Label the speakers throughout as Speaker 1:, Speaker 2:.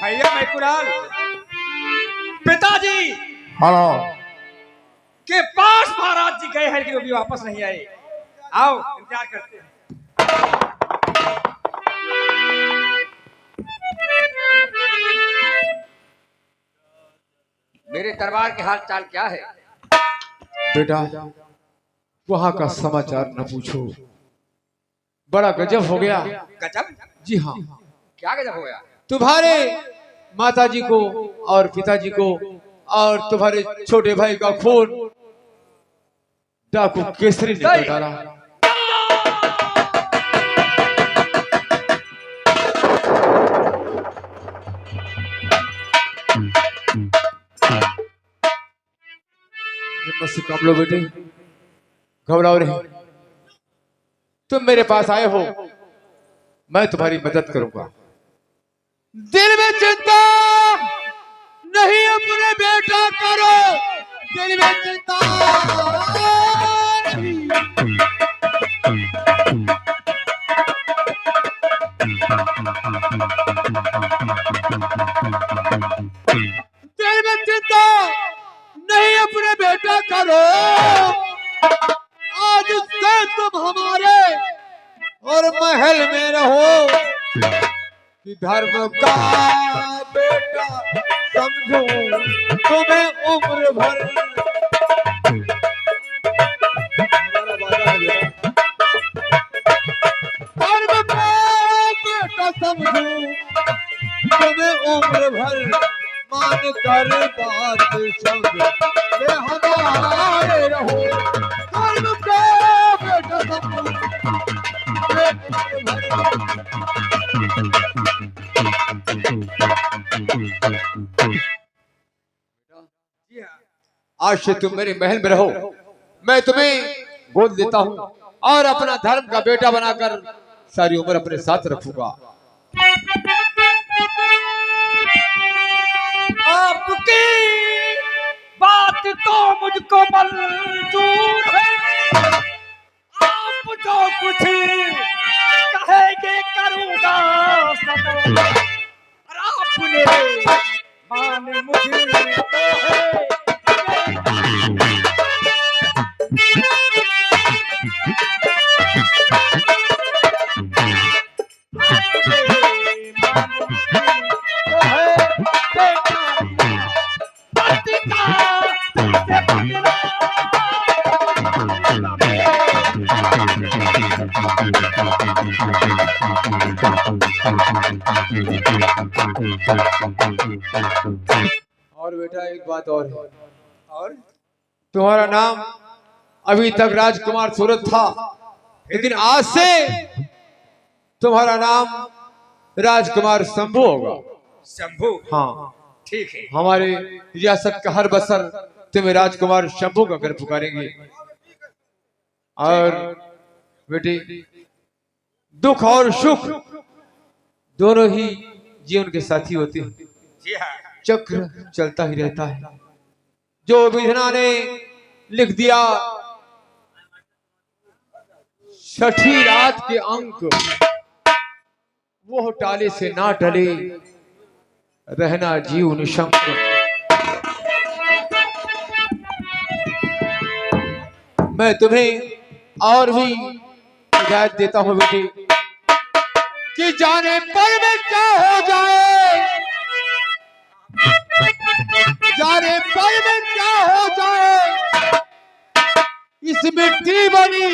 Speaker 1: भैया मैं कुणाल पिताजी
Speaker 2: हेलो।
Speaker 1: के पास महाराज जी गए हैं कि वो भी वापस नहीं आए। आओ इंतजार करते हैं। मेरे दरबार के हाल चाल क्या है?
Speaker 2: बेटा वहां का समाचार न पूछो, बड़ा गजब हो गया।
Speaker 1: गजब?
Speaker 2: जी हाँ,
Speaker 1: क्या गजब हो गया?
Speaker 2: तुम्हारे माताजी को और पिताजी को और तुम्हारे छोटे भाई का खून डाकू केसरी ने कर डाला। हिम्मत से काम लो बेटे, घबराओ नहीं। तुम मेरे पास आए हो, मैं तुम्हारी मदद करूंगा। दिल में चिंता नहीं अपने बेटा करो, दिल में चिंता दिल में चिंता नहीं अपने बेटा करो। आज से तुम हमारे और महल में रहो, कि धर्म का बेटा समझो तुम्हें उम्र भर। धर्म का बेटा समझो तुम्हें उम्र भर, मान कर बात समझो ये हमारे रहो। धर्म का बेटा समझो आज से तुम मेरे महल में रहो, मैं तुम्हें गोद देता हूँ और अपना धर्म का बेटा बनाकर सारी उम्र अपने साथ रखूंगा।
Speaker 1: आपकी बात तो मुझको मंजूर है। आप जो कुछ कहेंगे करूंगा सदा। और आपने मान मुझे तो है।
Speaker 2: और बेटा एक बात और है,
Speaker 1: और
Speaker 2: तुम्हारा नाम अभी तक राजकुमार सूरत था, लेकिन आज से तुम्हारा नाम राजकुमार शंभू होगा।
Speaker 1: शंभू?
Speaker 2: हाँ
Speaker 1: ठीक है।
Speaker 2: हमारे रियासत का हर बसर तुम्हें राजकुमार शंभू का कर पुकारेंगे। और बेटी दुख और सुख दोनों ही जीवन के साथी होते हैं,
Speaker 1: जी हाँ।
Speaker 2: चक्र चलता ही रहता है। जो विधाना ने लिख दिया छठी रात के अंक, वो टाले से ना टले, रहना जीव निशंक। मैं तुम्हें और भी हिदायत देता हूं बेटी, कि जाने पर में क्या हो जाए, जाने पर में क्या हो जाए, इस मिट्टी बनी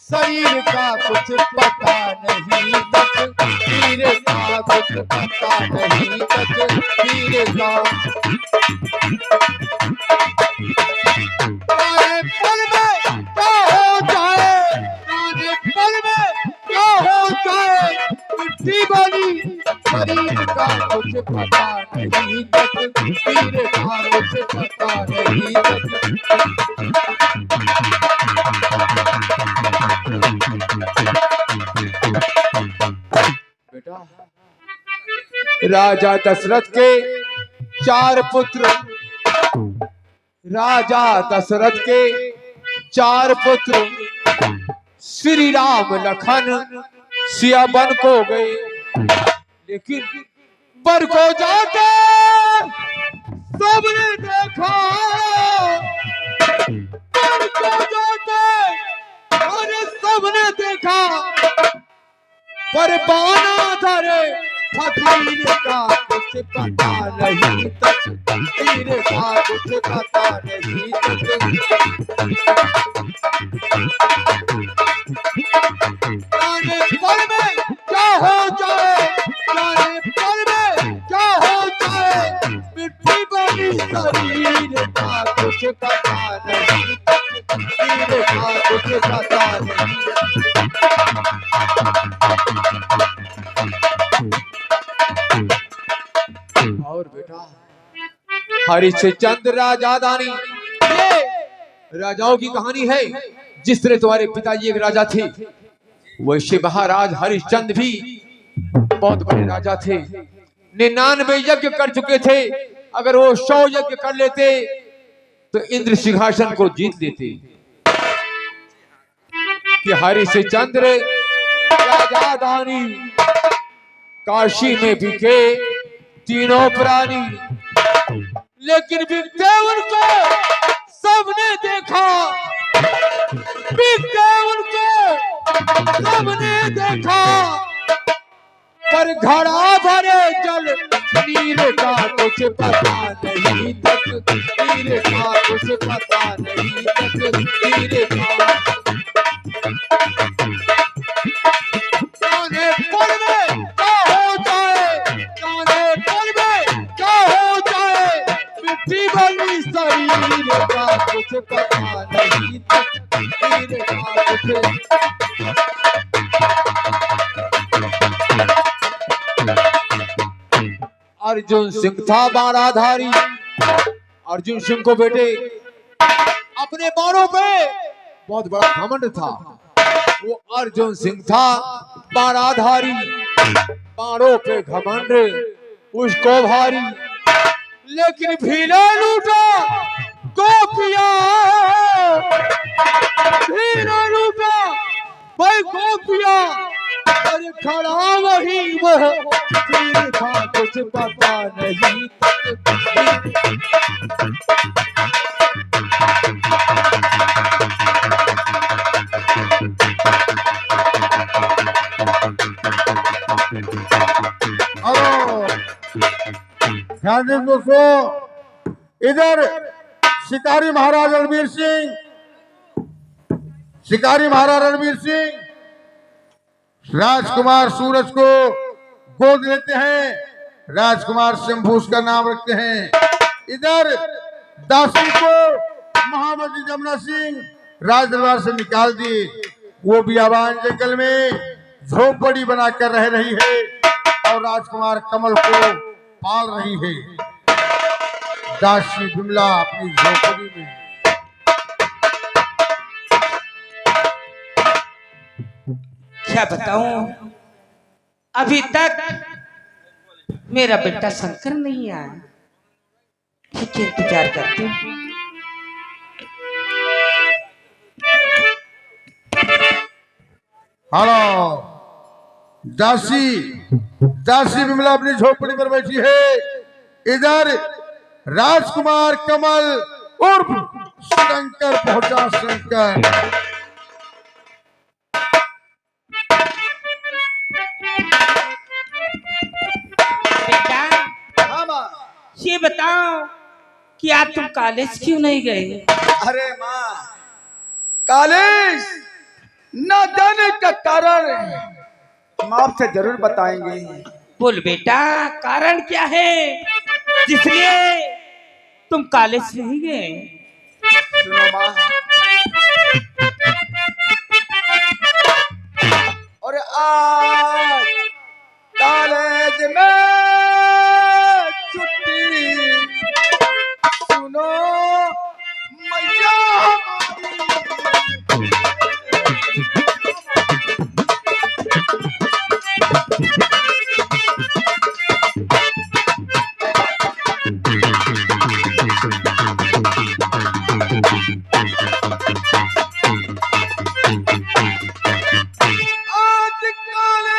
Speaker 2: शरीर का कुछ पता नहीं, तकदीर का कुछ पता नहीं, तकदीर का। जाने पल में क्या हो जाए, जाने पल में क्या हो जाए, मिट्टी बनी शरीर का कुछ पता नहीं, तकदीर का कुछ पता नहीं। बेटा राजा दशरथ के 4 पुत्र, राजा दशरथ के 4 पुत्र श्री राम लखन सिया बन को गए, लेकिन बर को जाके सबने देखा, बर को जाके अरे सबने देखा, पर बाना धरे फकीर का कुछ पता नहीं, फकीर का कुछ पता नहीं। जाने पल में क्या हो जाए, जाने पल में क्या हो जाए, मिट्टी बनी शरीर का कुछ पता नहीं, फकीर का कुछ पता नहीं। और बेटा हरिश्चंद्र राजा दानी, ये राजाओं की कहानी है। जिस तरह तुम्हारे पिताजी एक राजा थे, वैसे महाराज हरिश्चंद्र भी बहुत बड़े राजा थे। 99 यज्ञ कर चुके थे। अगर वो 100 यज्ञ कर लेते तो इंद्र सिंहासन को जीत लेते। कि हरिश्चंद्र राजा दानी काशी में बिके तीनों प्राणी, लेकिन बिकते उनको सबने देखा, बिकते उनको सबने देखा, पर घड़ा भरे जल नीर का कुछ पता नहीं, तक नीर का कुछ पता नहीं, तक नीर का। जाने पल में क्या हो जाए, जाने पल में क्या हो जाए, मिट्टी बनी शरीर का कुछ पता नहीं, शरीर का कुछ। अर्जुन सिंह था बाणाधारी। अर्जुन सिंह को बेटे अपने बाणों पे बहुत बड़ा घमंड था। वो अर्जुन सिंह था बाणाधारी, बाणों पे घमंड उसको भारी। लेकिन भीले लूटा गोपिया, भीले लूटा भाई गोपिया, अरे खड़ा वही वह तीर था कुछ पता नहीं।
Speaker 3: ध्यान दें दोस्तों, इधर शिकारी महाराज रणवीर सिंह, शिकारी महाराज रणवीर सिंह राजकुमार सूरज को गोद लेते हैं, राजकुमार शंभू उसका नाम रखते हैं। इधर दासी को महामती जमुना सिंह राज दरबार से निकाल दिए। वो बियाबान जंगल में झोपड़ी बनाकर रह रही है और राजकुमार कमल को पाल रही है। दासी बिमला अपनी झोपड़ी में।
Speaker 4: क्या बताऊं, अभी तक मेरा बेटा शंकर नहीं आया। ठीक है, इंतजार करते हैं।
Speaker 3: हेलो, दासी, दासी बिमला अपनी झोपड़ी पर बैठी है। इधर राजकुमार कमल उर्फ शंकर पहुंचा। शंकर
Speaker 4: ये बताओ कि आज तुम कॉलेज क्यों नहीं गए?
Speaker 1: अरे माँ, कॉलेज न जाने का कारण हम आपसे जरूर बताएंगे।
Speaker 4: बोल बेटा, कारण क्या है जिसलिए तुम कॉलेज नहीं गए?
Speaker 1: सुनो माँ, और आज कॉलेज में छुट्टी, सुनो मैया आज कॉलेज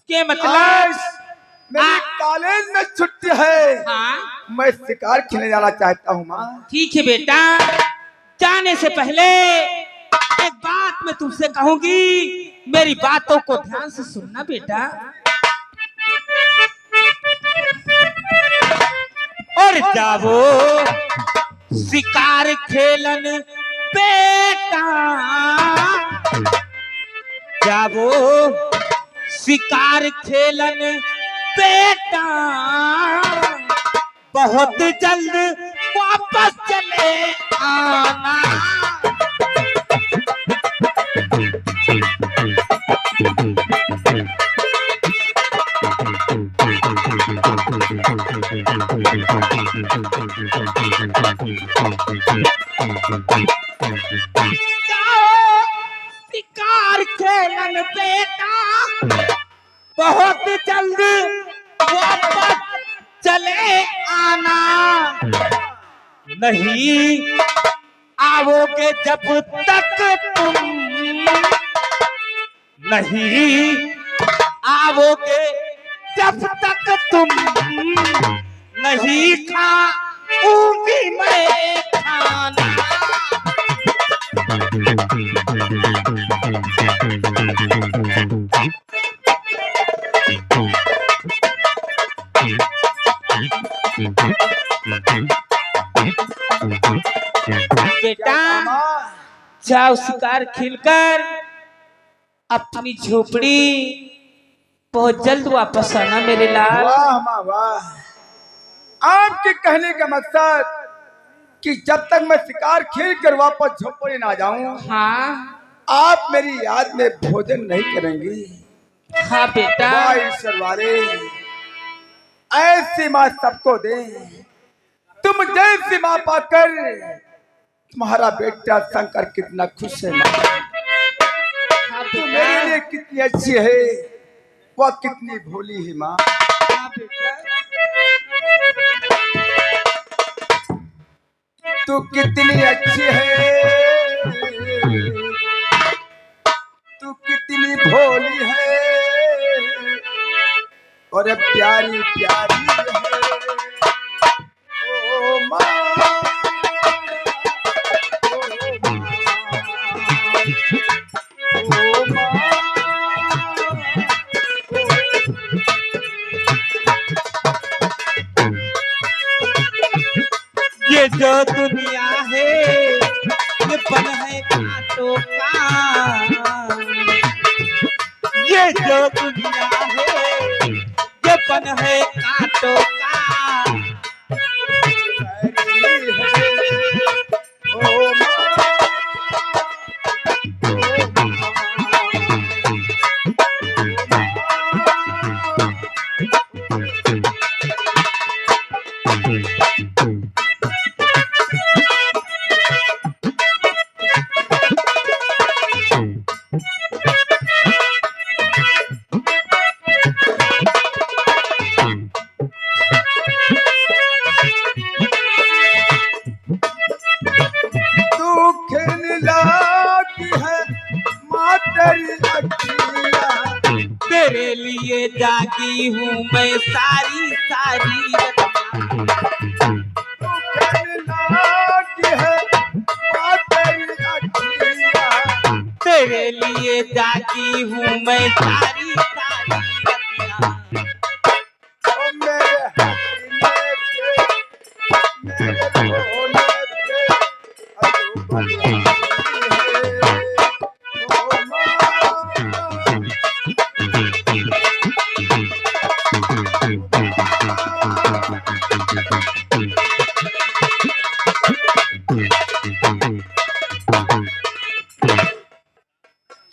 Speaker 4: के मतलब
Speaker 1: आज मेरी कॉलेज में छुट्टी है,
Speaker 4: हाँ
Speaker 1: मैं शिकार खेलने जाना चाहता हूँ माँ।
Speaker 4: ठीक है बेटा, जाने से पहले एक बात मैं तुमसे कहूंगी, मेरी बातों को ध्यान से सुनना बेटा। और जाओ शिकार खेलन बेटा, जाओ शिकार खेलन बेटा, बहुत जल्द वापस चले आना। जाओ शिकार खेलन बेटा, बहुत जल्द वापस चले आना। नहीं आओगे जब तक तुम, नहीं आओगे जब तक तुम, नहीं खाऊंगी मैं खाना। बेटा जाओ शिकार खेलकर अपनी झोपड़ी बहुत जल्द वापस आना मेरे लाल।
Speaker 1: वाह माँ वाह, आपके कहने का मकसद कि जब तक मैं शिकार खेल कर वापस झोपड़ी ना जाऊं,
Speaker 4: हाँ
Speaker 1: आप मेरी याद में भोजन नहीं करेंगी।
Speaker 4: हाँ बेटा,
Speaker 1: वाह ईश्वर वाले, ऐसी माँ सबको दे। तुम जैसी माँ पाकर तुम्हारा बेटा शंकर कितना खुश है माँ।
Speaker 4: हाँ
Speaker 1: तू
Speaker 4: बेटा,
Speaker 1: मेरे लिए कितनी अच्छी है, वह कितनी भोली है माँ।
Speaker 4: हाँ बेटा,
Speaker 1: तू कितनी अच्छी है, तू कितनी भोली है, और प्यारी प्यारी है। ओ माँ, ओ माँ,
Speaker 4: ये जो दुनिया है ये बन है कांटों का, ये जो दुनिया है ये बन है कांटों का।
Speaker 1: प्यारी है। ओ माँ, तू खिललाती है माँ तेरी अखियाँ,
Speaker 4: तेरे लिए जागी हूँ मैं सारी सारी रतियाँ।
Speaker 1: खिललाती है माँ तेरी अखियाँ,
Speaker 4: तेरे लिए जागी हूँ मैं सारी सारी रतियाँ।
Speaker 1: ओ मेरे हसीने पे, मेरे रोने पे, अजूबा है। ओ माँ,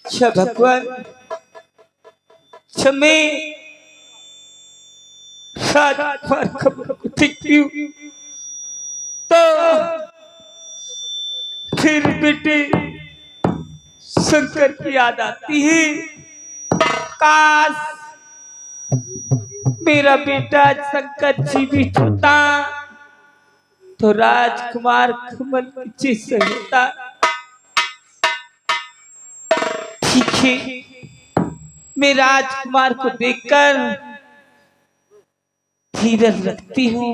Speaker 4: अच्छा भगवान क्षमे सात बार खबर को देखती हूँ तो फिर बेटे शंकर की याद आती है। काश मेरा बेटा शंकर जीवित होता तो राजकुमार कमल पीछे से होता। ठीक है मैं राजकुमार को देखकर धीरज रखती हूँ,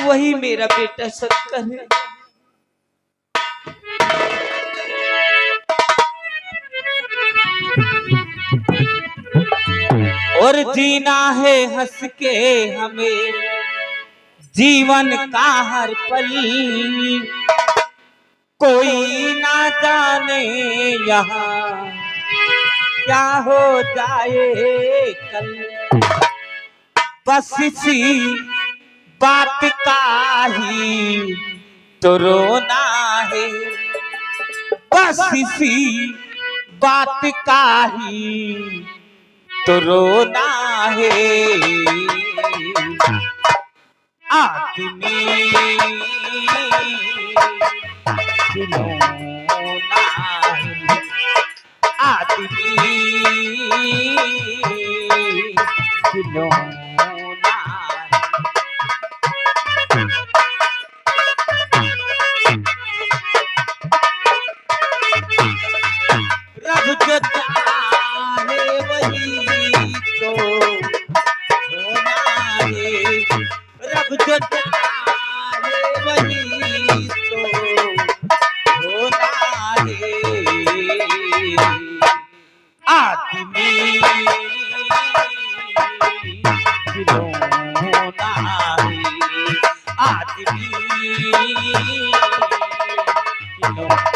Speaker 4: वही मेरा बेटा शंकर है। और जीना है हंस के हमें जीवन का हर पल, कोई ना जाने यहाँ क्या हो जाए कल। बस इसी बात का ही तो रोना है, बस इसी बात का ही तो रोना है। आदमी खिलौना है, आदमी खिलौना है। रब जो चाहे वही तो होना है, रब जो चाहे वही तो होना है। आदमी खिलौना है, आदमी खिलौना।